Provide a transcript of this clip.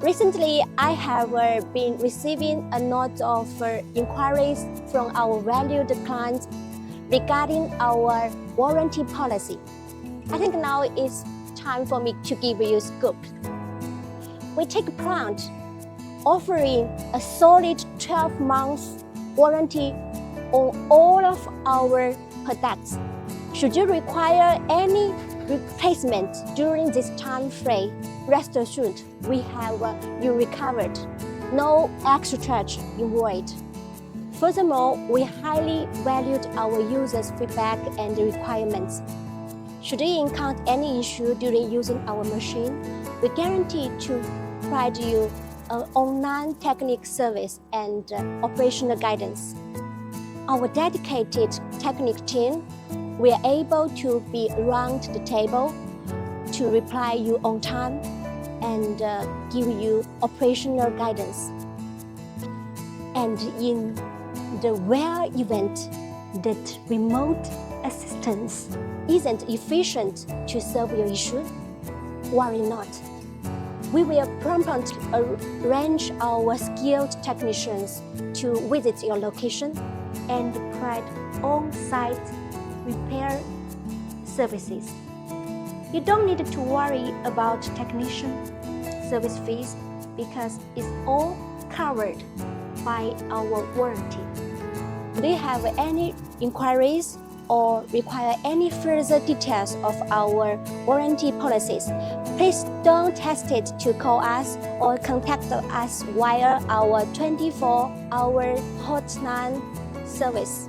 Recently, I have been receiving a lot of inquiries from our valued clients regarding our warranty policy. I think now it's time for me to give you a scoop. We take pride offering a solid 12 months warranty on all of our products. Should you require any replacement during this time frame, rest assured we have you recovered. No extra charge involved. Furthermore, we highly valued our users' feedback and requirements. Should you encounter any issue during using our machine, we guarantee to provide you an online technical service and operational guidance. Our dedicated technical team we are able to be around the table to reply you on time and give you operational guidance. And in the rare event that remote assistance isn't efficient to solve your issue, worry not. We will promptly arrange our skilled technicians to visit your location and provide on-site repair services. You don't need to worry about technician service fees because it's all covered by our warranty. Do you have any inquiries or require any further details of our warranty policies? Please don't hesitate to call us or contact us via our 24-hour hotline service.